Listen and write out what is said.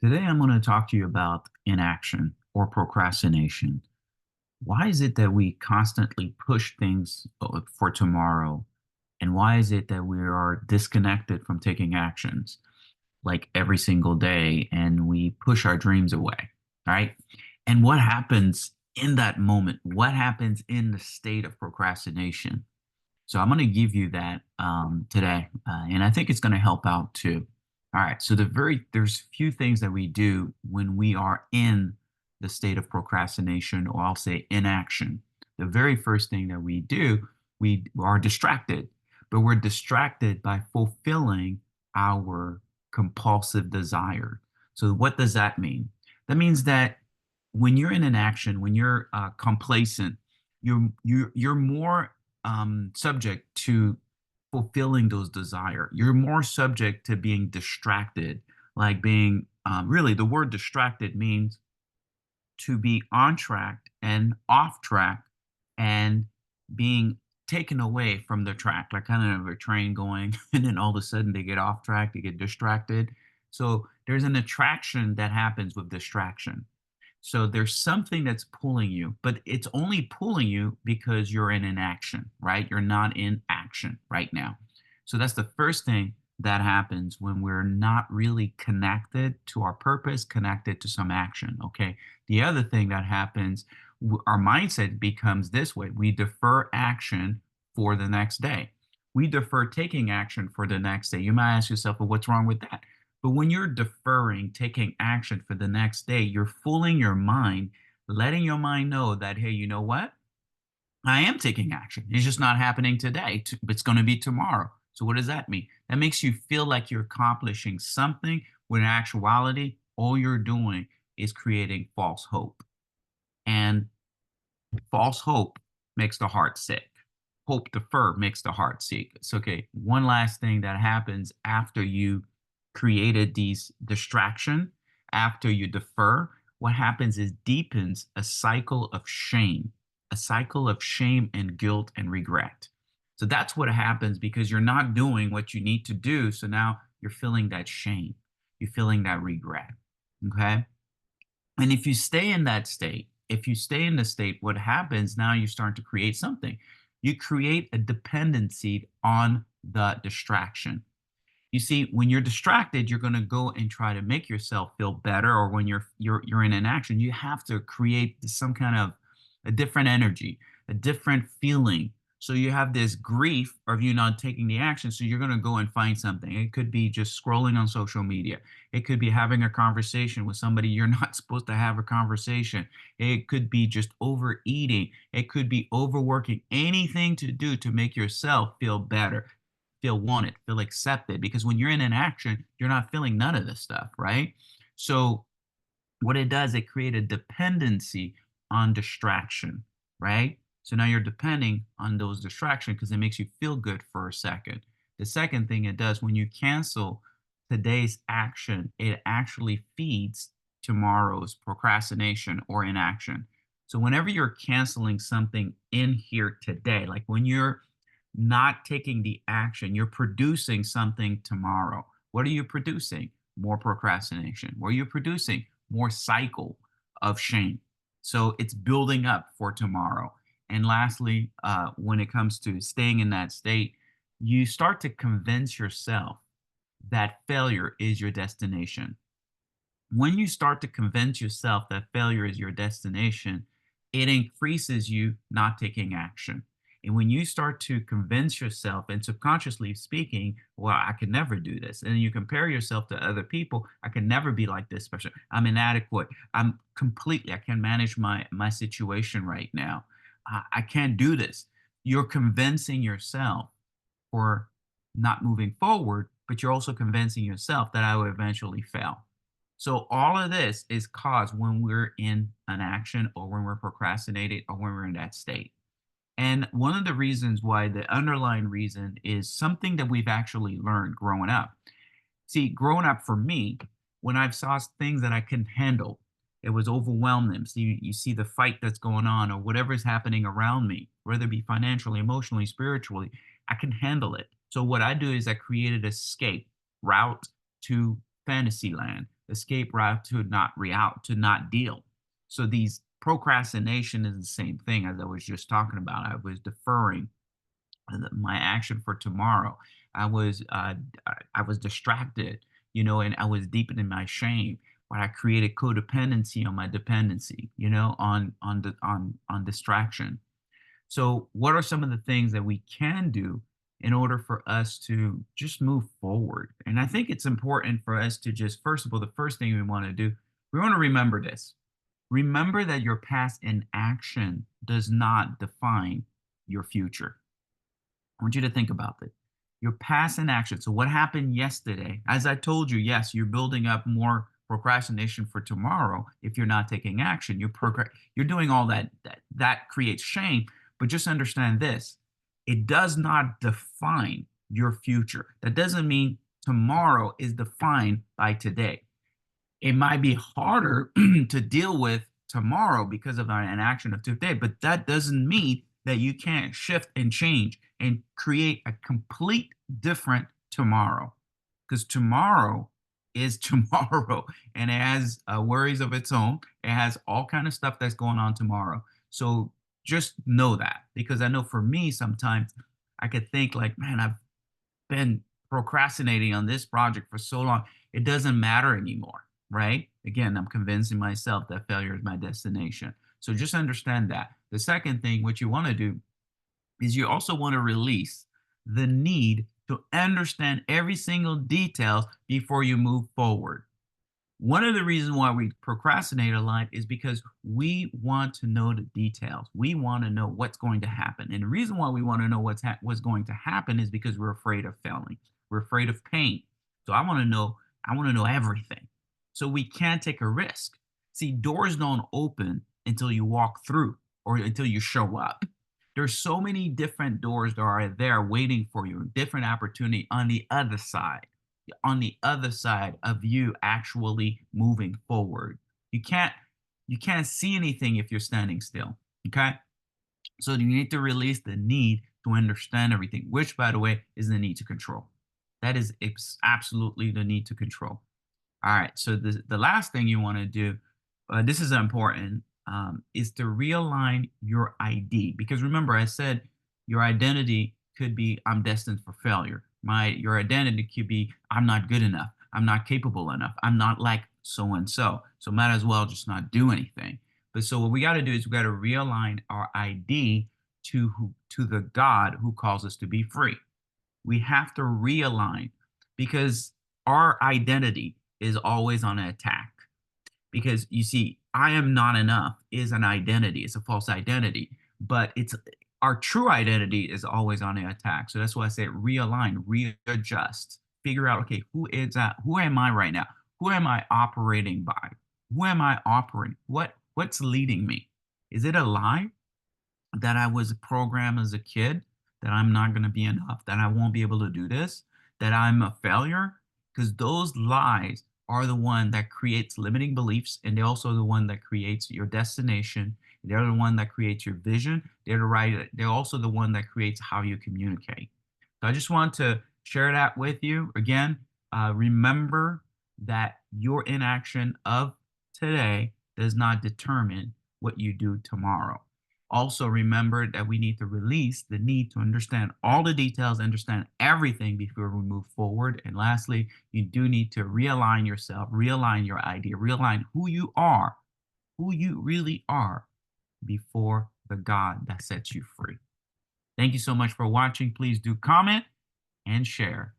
Today, I'm going to talk to you about inaction or procrastination. Why is it that we constantly push things for tomorrow? And why is it that we are disconnected from taking actions like every single day and we push our dreams away? Right. And what happens in that moment? What happens in the state of procrastination? So I'm going to give you that today, and I think it's going to help out too. All right. So there's few things that we do when we are in the state of procrastination, or I'll say inaction. The very first thing that we do, we are distracted, but we're distracted by fulfilling our compulsive desire. So what does that mean? That means that when you're in inaction, when you're complacent, you're more subject to fulfilling those desire. You're more subject to being distracted, like being really the word distracted means to be on track and off track and being taken away from the track, like kind of a train going, and then all of a sudden they get off track, they get distracted. So there's an attraction that happens with distraction. So there's something that's pulling you, but it's only pulling you because you're in inaction, right? You're not in action right now. So that's the first thing that happens when we're not really connected to our purpose, connected to some action. Okay. The other thing that happens, our mindset becomes this way: we defer action for the next day. We defer taking action for the next day. You might ask yourself, well, what's wrong with that? But when you're deferring taking action for the next day, you're fooling your mind, letting your mind know that, hey, you know what? I am taking action. It's just not happening today. It's going to be tomorrow. So what does that mean? That makes you feel like you're accomplishing something when in actuality, all you're doing is creating false hope. And false hope makes the heart sick. Hope deferred makes the heart sick. It's okay. One last thing that happens after you created these distraction, after you defer, what happens is deepens a cycle of shame and guilt and regret. So that's what happens because you're not doing what you need to do. So now you're feeling that shame, you're feeling that regret. Okay. And if you stay in that state, if you stay in the state, what happens now, you start to create something. You create a dependency on the distraction. You see, when you're distracted, you're going to go and try to make yourself feel better. Or when you're in an action, you have to create some kind of a different energy, a different feeling. So you have this grief of you not taking the action. So you're going to go and find something. It could be just scrolling on social media. It could be having a conversation with somebody you're not supposed to have a conversation. It could be just overeating. It could be overworking. Anything to do to make yourself feel better, feel wanted, feel accepted. Because when you're in an action, you're not feeling none of this stuff, right? So what it does, it creates a dependency on distraction, right? So now you're depending on those distractions because it makes you feel good for a second. The second thing it does, when you cancel today's action, it actually feeds tomorrow's procrastination or inaction. So whenever you're canceling something in here today, like when you're not taking the action, you're producing something tomorrow. What are you producing? More procrastination. What are you producing? More cycle of shame. So it's building up for tomorrow. And lastly, when it comes to staying in that state, you start to convince yourself that failure is your destination. When you start to convince yourself that failure is your destination, it increases you not taking action. And when you start to convince yourself and subconsciously speaking, well, I can never do this. And you compare yourself to other people, I can never be like this person. I'm inadequate. I can't manage my situation right now. I can't do this. You're convincing yourself for not moving forward, but you're also convincing yourself that I will eventually fail. So all of this is caused when we're in an action or when we're procrastinating or when we're in that state. And one of the reasons why the underlying reason is something that we've actually learned growing up. See, growing up for me, when I saw things that I couldn't handle, it was overwhelming. So you see the fight that's going on or whatever is happening around me, whether it be financially, emotionally, spiritually, I can handle it. So what I do is I created an escape route to fantasy land. escape route to not deal. So these procrastination is the same thing as I was just talking about. I was deferring my action for tomorrow. I was distracted, and I was deepening my shame. But I created codependency on my dependency, on distraction. So, what are some of the things that we can do in order for us to just move forward? And I think it's important for us to just, first of all, the first thing we want to do, we want to remember this. Remember that your past inaction does not define your future. I want you to think about it. Your past inaction. So, what happened yesterday? As I told you, yes, you're building up more procrastination for tomorrow if you're not taking action. You're doing all that creates shame. But just understand this: it does not define your future. That doesn't mean tomorrow is defined by today. It might be harder to deal with tomorrow because of our inaction of today, but that doesn't mean that you can't shift and change and create a complete different tomorrow. Because tomorrow is tomorrow, and it has worries of its own. It has all kind of stuff that's going on tomorrow. So just know that, because I know for me sometimes I could think like, man, I've been procrastinating on this project for so long, it doesn't matter anymore, right? Again, I'm convincing myself that failure is my destination. So just understand that. The second thing, what you want to do is you also want to release the need to understand every single detail before you move forward. One of the reasons why we procrastinate a lot is because we want to know the details. We want to know what's going to happen. And the reason why we want to know what's going to happen is because we're afraid of failing. We're afraid of pain. So I want to know everything. So we can't take a risk. See, doors don't open until you walk through or until you show up. There's so many different doors that are there waiting for you, different opportunity on the other side of you actually moving forward. You can't you can't see anything if you're standing still. Okay? So you need to release the need to understand everything, which by the way is the need to control. That is absolutely the need to control. All right. So the last thing you want to do, this is important, is to realign your ID. Because remember, I said your identity could be I'm destined for failure. Your identity could be I'm not good enough. I'm not capable enough. I'm not like so and so. So might as well just not do anything. But so what we got to do is we got to realign our ID to the God who calls us to be free. We have to realign because our identity is always on attack. Because you see, I am not enough is an identity, it's a false identity, but it's our true identity is always on the attack. So that's why I say realign, readjust, figure out, okay, who is that? Who am I right now? Who am I operating by? Who am I operating? What's leading me? Is it a lie that I was programmed as a kid that I'm not going to be enough, that I won't be able to do this, that I'm a failure? Because those lies are the one that creates limiting beliefs, and they're also the one that creates your destination. They're the one that creates your vision. They're also the one that creates how you communicate. So I just want to share that with you. Again, remember that your inaction of today does not determine what you do tomorrow. Also, remember that we need to release the need to understand all the details, understand everything before we move forward. And lastly, you do need to realign yourself, realign your idea, realign who you are, who you really are before the God that sets you free. Thank you so much for watching. Please do comment and share.